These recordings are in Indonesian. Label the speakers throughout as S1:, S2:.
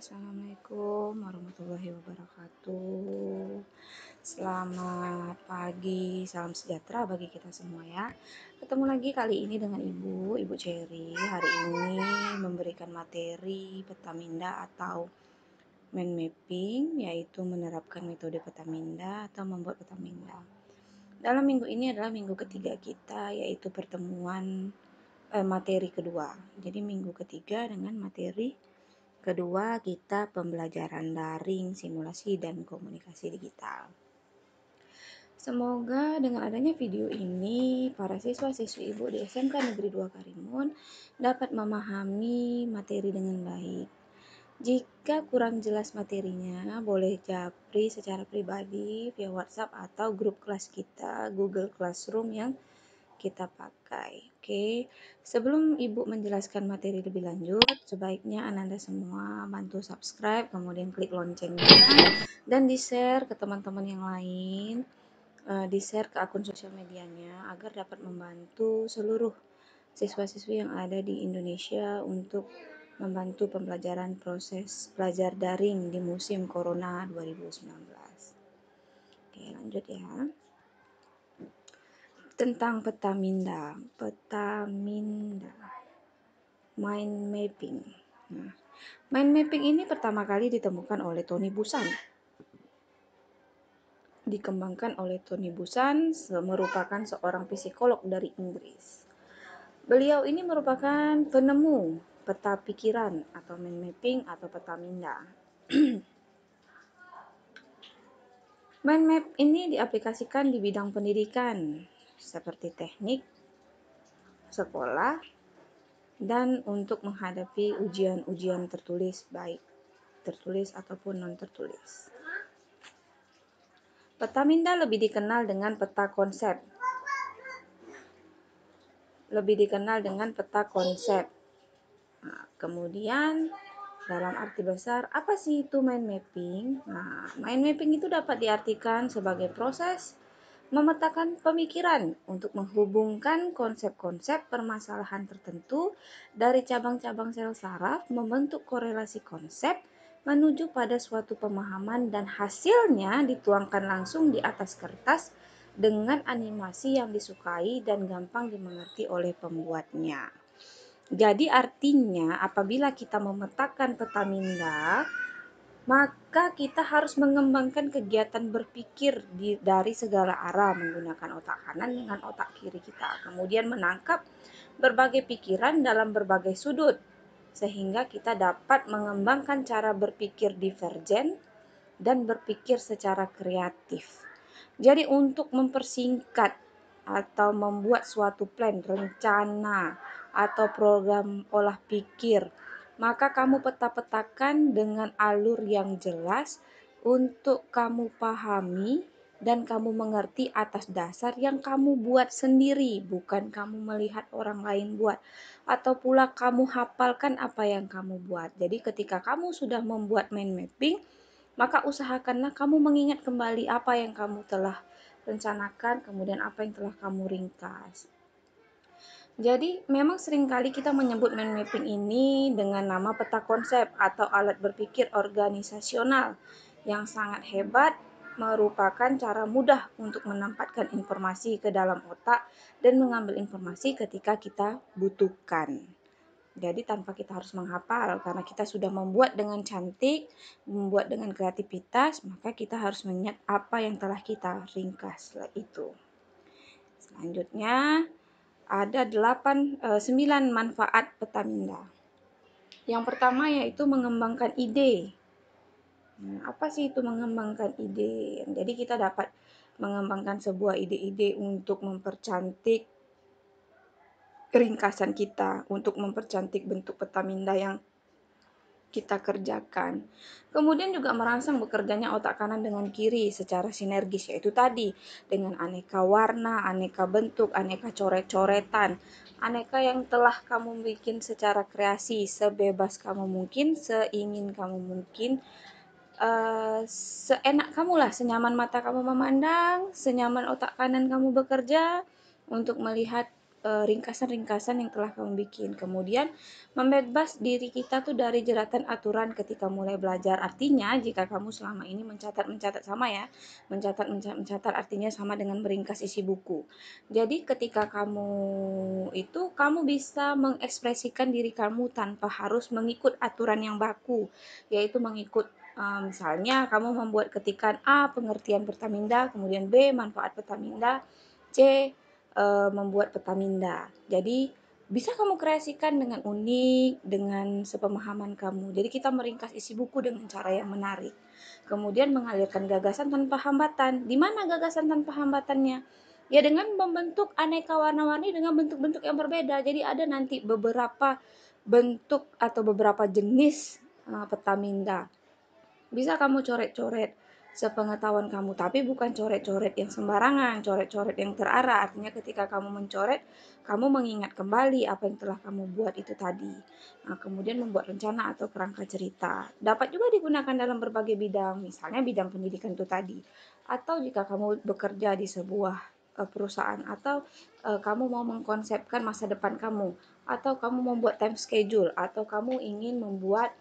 S1: Assalamualaikum warahmatullahi wabarakatuh. Selamat pagi, salam sejahtera bagi kita semua ya. Ketemu lagi kali ini dengan Ibu Cherry. Hari ini memberikan materi Petaminda atau mind mapping, yaitu menerapkan metode Petaminda atau membuat Petaminda. Dalam minggu ini adalah minggu ketiga kita, yaitu pertemuan materi kedua. Jadi minggu ketiga dengan materi kedua kita pembelajaran daring, simulasi, dan komunikasi digital. Semoga dengan adanya video ini, para siswa-siswi Ibu di SMK Negeri 2 Karimun dapat memahami materi dengan baik. Jika kurang jelas materinya, boleh japri secara pribadi via WhatsApp atau grup kelas kita, Google Classroom yang kita pakai. Oke, sebelum Ibu menjelaskan materi lebih lanjut, sebaiknya Ananda semua bantu subscribe, kemudian klik loncengnya, dan di-share ke teman-teman yang lain, di-share ke akun sosial medianya, agar dapat membantu seluruh siswa-siswi yang ada di Indonesia untuk membantu pembelajaran proses belajar daring di musim Corona 2019. Oke, lanjut ya. Tentang Petaminda, mind mapping. Nah, mind mapping ini pertama kali ditemukan oleh Tony Busan. Dikembangkan oleh Tony Busan, merupakan seorang psikolog dari Inggris. Beliau ini merupakan penemu peta pikiran atau mind mapping atau Petaminda. Mind map ini diaplikasikan di bidang pendidikan seperti teknik, sekolah, dan untuk menghadapi ujian-ujian tertulis, baik tertulis ataupun non tertulis. Petaminda lebih dikenal dengan peta konsep. Nah, kemudian dalam arti besar, apa sih itu mind mapping? Nah, mind mapping itu dapat diartikan sebagai proses memetakan pemikiran untuk menghubungkan konsep-konsep permasalahan tertentu dari cabang-cabang sel saraf, membentuk korelasi konsep menuju pada suatu pemahaman, dan hasilnya dituangkan langsung di atas kertas dengan animasi yang disukai dan gampang dimengerti oleh pembuatnya. Jadi artinya apabila kita memetakan Petaminda, maka kita harus mengembangkan kegiatan berpikir dari segala arah menggunakan otak kanan dengan otak kiri kita. Kemudian menangkap berbagai pikiran dalam berbagai sudut, sehingga kita dapat mengembangkan cara berpikir divergen dan berpikir secara kreatif. Jadi untuk mempersingkat atau membuat suatu plan, rencana, atau program olah pikir, maka kamu peta-petakan dengan alur yang jelas untuk kamu pahami dan kamu mengerti atas dasar yang kamu buat sendiri, bukan kamu melihat orang lain buat, atau pula kamu hafalkan apa yang kamu buat. Jadi ketika kamu sudah membuat mind mapping, maka usahakanlah kamu mengingat kembali apa yang kamu telah rencanakan, kemudian apa yang telah kamu ringkas. Jadi memang seringkali kita menyebut mind mapping ini dengan nama peta konsep atau alat berpikir organisasional yang sangat hebat, merupakan cara mudah untuk menempatkan informasi ke dalam otak dan mengambil informasi ketika kita butuhkan. Jadi tanpa kita harus menghafal, karena kita sudah membuat dengan cantik, membuat dengan kreativitas, maka kita harus mengingat apa yang telah kita ringkas itu. Selanjutnya ada 9 manfaat Petaminda. Yang pertama yaitu mengembangkan ide. Apa sih itu mengembangkan ide? Jadi kita dapat mengembangkan sebuah ide-ide untuk mempercantik ringkasan kita, untuk mempercantik bentuk Petaminda yang kita kerjakan. Kemudian juga merangsang bekerjanya otak kanan dengan kiri secara sinergis, yaitu tadi dengan aneka warna, aneka bentuk, aneka coret-coretan, aneka yang telah kamu bikin secara kreasi, sebebas kamu mungkin, seingin kamu mungkin, seenak kamu lah, senyaman mata kamu memandang, senyaman otak kanan kamu bekerja untuk melihat ringkasan-ringkasan yang telah kamu bikin. Kemudian membebas diri kita tuh dari jeratan aturan ketika mulai belajar. Artinya jika kamu selama ini mencatat sama ya, mencatat artinya sama dengan meringkas isi buku. Jadi ketika kamu itu kamu bisa mengekspresikan diri kamu tanpa harus mengikut aturan yang baku, yaitu mengikut misalnya kamu membuat ketikan A pengertian Pertaminda, kemudian B manfaat Pertaminda, C membuat Pertaminda. Jadi bisa kamu kreasikan dengan unik, dengan sepemahaman kamu. Jadi kita meringkas isi buku dengan cara yang menarik. Kemudian mengalirkan gagasan tanpa hambatan. Di mana gagasan tanpa hambatannya? Ya dengan membentuk aneka warna-warni dengan bentuk-bentuk yang berbeda. Jadi ada nanti beberapa bentuk atau beberapa jenis Pertaminda. Bisa kamu coret-coret sepengetahuan kamu, tapi bukan coret-coret yang sembarangan, coret-coret yang terarah. Artinya ketika kamu mencoret, kamu mengingat kembali apa yang telah kamu buat itu tadi. Nah, kemudian membuat rencana atau kerangka cerita. Dapat juga digunakan dalam berbagai bidang, misalnya bidang pendidikan itu tadi. Atau jika kamu bekerja di sebuah perusahaan, atau kamu mau mengkonsepkan masa depan kamu, atau kamu membuat time schedule, atau kamu ingin membuat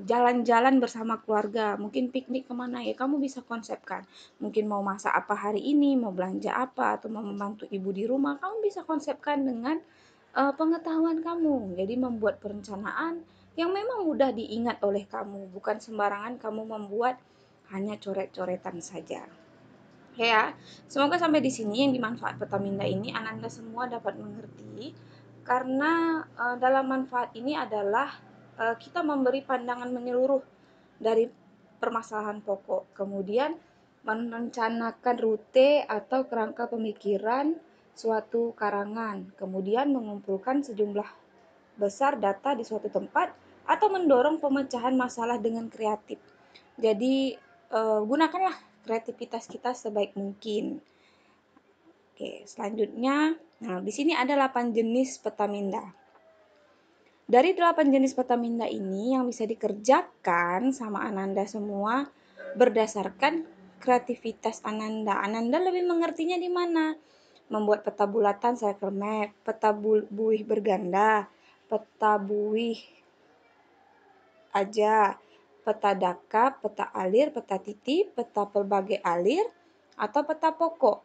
S1: jalan-jalan bersama keluarga, mungkin piknik kemana ya kamu bisa konsepkan. Mungkin mau masak apa hari ini, mau belanja apa, atau mau membantu ibu di rumah, kamu bisa konsepkan dengan pengetahuan kamu. Jadi membuat perencanaan yang memang mudah diingat oleh kamu, bukan sembarangan kamu membuat hanya coret-coretan saja. Oke ya, semoga sampai di sini yang dimanfaat Pertaminda ini Ananda semua dapat mengerti, karena dalam manfaat ini adalah kita memberi pandangan menyeluruh dari permasalahan pokok, kemudian merencanakan rute atau kerangka pemikiran suatu karangan, kemudian mengumpulkan sejumlah besar data di suatu tempat, atau mendorong pemecahan masalah dengan kreatif. Jadi gunakanlah kreativitas kita sebaik mungkin. Oke, selanjutnya, nah di sini ada 8 jenis Pertaminda. Dari 8 jenis Pertaminda ini yang bisa dikerjakan sama Ananda semua berdasarkan kreativitas Ananda. Ananda lebih mengertinya di mana? Membuat peta bulatan cycle map, peta buih berganda, peta buih aja, peta dakap, peta alir, peta titik, peta pelbagai alir, atau peta pokok.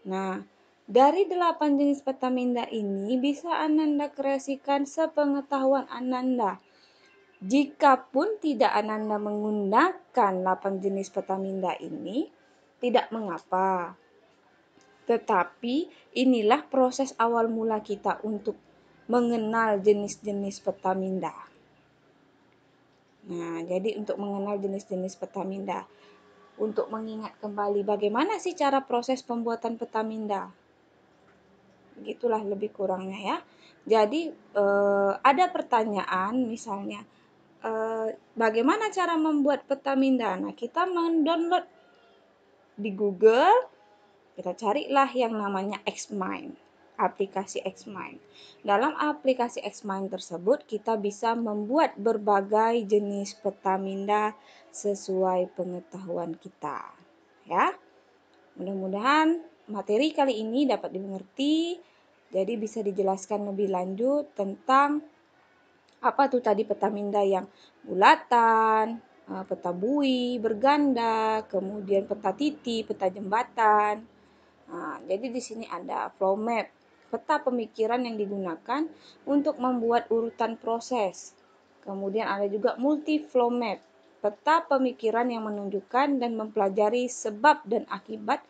S1: Nah, dari 8 jenis Pertaminda ini bisa Ananda kreasikan sepengetahuan Ananda. Jikapun tidak Ananda menggunakan 8 jenis Pertaminda ini, tidak mengapa. Tetapi inilah proses awal mula kita untuk mengenal jenis-jenis Pertaminda. Nah, jadi untuk mengenal jenis-jenis Pertaminda, untuk mengingat kembali bagaimana sih cara proses pembuatan Pertaminda. Begitulah lebih kurangnya ya. Jadi ada pertanyaan misalnya, bagaimana cara membuat Pertaminda? Nah, kita mendownload di Google, kita carilah yang namanya Xmind, aplikasi Xmind. Dalam aplikasi Xmind tersebut kita bisa membuat berbagai jenis Pertaminda sesuai pengetahuan kita. Ya. Mudah-mudahan materi kali ini dapat dimengerti. Jadi bisa dijelaskan lebih lanjut tentang apa tuh tadi Pertaminda yang bulatan, peta bui, berganda, kemudian peta titik, peta jembatan. Nah, jadi di sini ada flow map, peta pemikiran yang digunakan untuk membuat urutan proses. Kemudian ada juga multi flow map, peta pemikiran yang menunjukkan dan mempelajari sebab dan akibat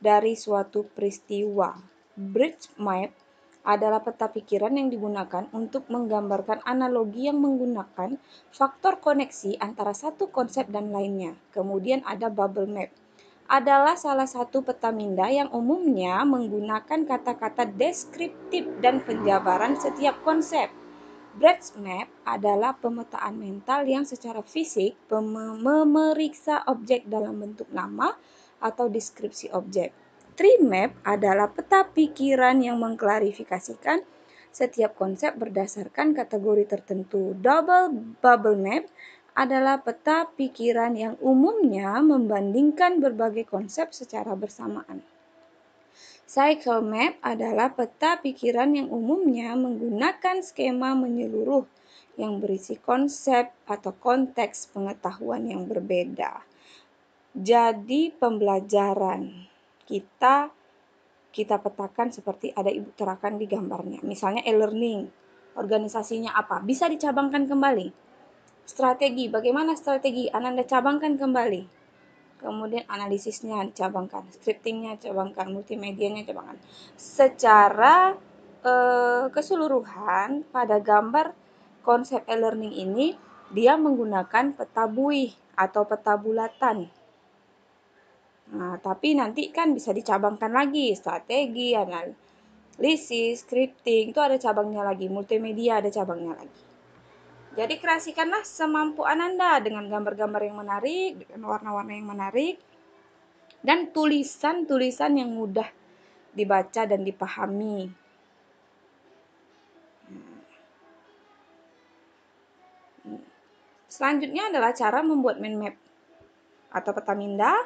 S1: dari suatu peristiwa. Bridge map adalah peta pikiran yang digunakan untuk menggambarkan analogi yang menggunakan faktor koneksi antara satu konsep dan lainnya. Kemudian ada bubble map, adalah salah satu Pertaminda yang umumnya menggunakan kata-kata deskriptif dan penjabaran setiap konsep. Breadth map adalah pemetaan mental yang secara fisik memeriksa objek dalam bentuk nama atau deskripsi objek. Tree map adalah peta pikiran yang mengklarifikasikan setiap konsep berdasarkan kategori tertentu. Double bubble map adalah peta pikiran yang umumnya membandingkan berbagai konsep secara bersamaan. Cycle map adalah peta pikiran yang umumnya menggunakan skema menyeluruh yang berisi konsep atau konteks pengetahuan yang berbeda. Jadi pembelajaran kita petakan seperti ada ibu terakan di gambarnya. Misalnya e-learning, organisasinya apa? Bisa dicabangkan kembali. Strategi, bagaimana strategi? Ananda cabangkan kembali. Kemudian analisisnya dicabangkan, scriptingnya cabangkan, multimedianya cabangkan. Secara keseluruhan pada gambar konsep e-learning ini dia menggunakan peta buih atau peta bulatan. Nah, tapi nanti kan bisa dicabangkan lagi, strategi, analisis, scripting, itu ada cabangnya lagi, multimedia ada cabangnya lagi. Jadi kreasikanlah semampu Ananda dengan gambar-gambar yang menarik, dengan warna-warna yang menarik, dan tulisan-tulisan yang mudah dibaca dan dipahami. Selanjutnya adalah cara membuat mind map atau peta minda.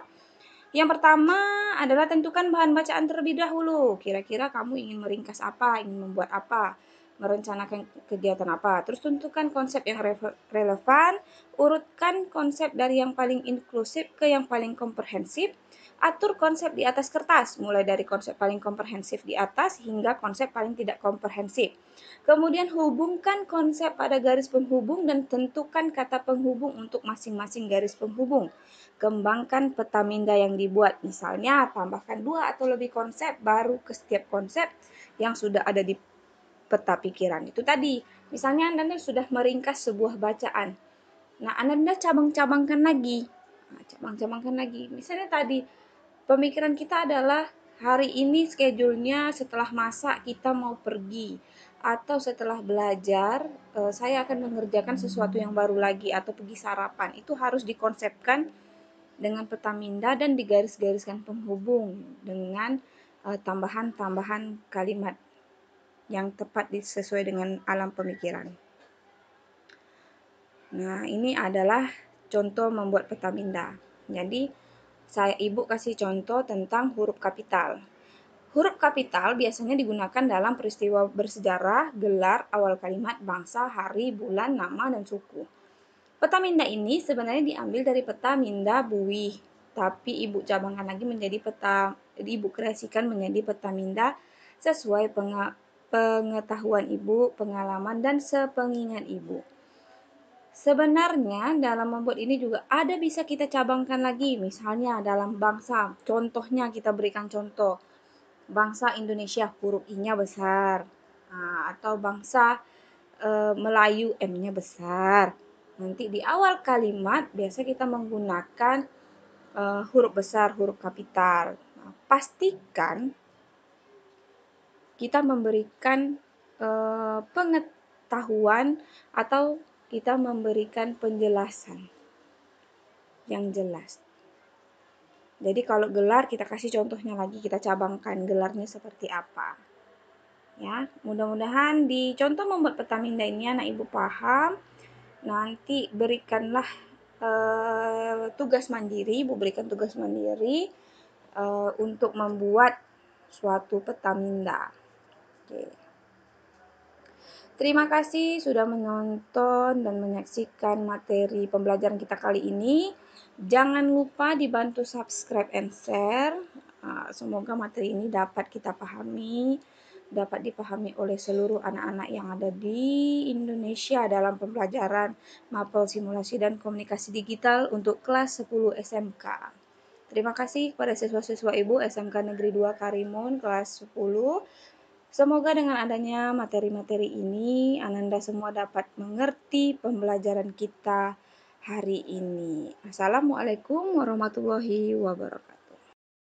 S1: Yang pertama adalah tentukan bahan bacaan terlebih dahulu. Kira-kira kamu ingin meringkas apa, ingin membuat apa, merencanakan kegiatan apa. Terus tentukan konsep yang relevan, urutkan konsep dari yang paling inklusif ke yang paling komprehensif. Atur konsep di atas kertas, mulai dari konsep paling komprehensif di atas hingga konsep paling tidak komprehensif. Kemudian hubungkan konsep pada garis penghubung dan tentukan kata penghubung untuk masing-masing garis penghubung. Kembangkan peta minda yang dibuat, misalnya tambahkan 2 atau lebih konsep baru ke setiap konsep yang sudah ada di peta pikiran. Itu tadi, misalnya Anda sudah meringkas sebuah bacaan. Nah, Anda cabang-cabangkan lagi. Cabang-cabangkan lagi. Misalnya tadi, pemikiran kita adalah hari ini schedule-nya setelah masak kita mau pergi. Atau setelah belajar, saya akan mengerjakan sesuatu yang baru lagi atau pergi sarapan. Itu harus dikonsepkan dengan peta minda dan digaris-gariskan penghubung dengan tambahan-tambahan kalimat yang tepat sesuai dengan alam pemikiran. Nah, ini adalah contoh membuat peta minda. Jadi, ibu kasih contoh tentang huruf kapital. Huruf kapital biasanya digunakan dalam peristiwa bersejarah, gelar, awal kalimat, bangsa, hari, bulan, nama, dan suku. Peta minda ini sebenarnya diambil dari peta minda buih, tapi ibu cabangkan lagi menjadi ibu kreasikan menjadi peta minda sesuai pengetahuan ibu, pengalaman, dan sepengingat ibu. Sebenarnya dalam membuat ini juga ada bisa kita cabangkan lagi, misalnya dalam bangsa. Contohnya kita berikan contoh. Bangsa Indonesia huruf I-nya besar. Nah, atau bangsa Melayu M-nya besar. Nanti di awal kalimat biasa kita menggunakan huruf besar, huruf kapital. Nah, pastikan kita memberikan pengetahuan atau kita memberikan penjelasan yang jelas. Jadi kalau gelar kita kasih contohnya lagi, kita cabangkan gelarnya seperti apa. Ya, mudah-mudahan di contoh membuat peta minda ini anak ibu paham. Nanti berikanlah tugas mandiri, ibu berikan tugas mandiri untuk membuat suatu peta minda. Oke. Terima kasih sudah menonton dan menyaksikan materi pembelajaran kita kali ini. Jangan lupa dibantu subscribe and share. Semoga materi ini dapat kita pahami, dapat dipahami oleh seluruh anak-anak yang ada di Indonesia dalam pembelajaran mapel simulasi dan komunikasi digital untuk kelas 10 SMK. Terima kasih kepada siswa-siswa Ibu SMK Negeri 2 Karimun kelas 10. Semoga dengan adanya materi-materi ini, Ananda semua dapat mengerti pembelajaran kita hari ini. Assalamualaikum warahmatullahi wabarakatuh.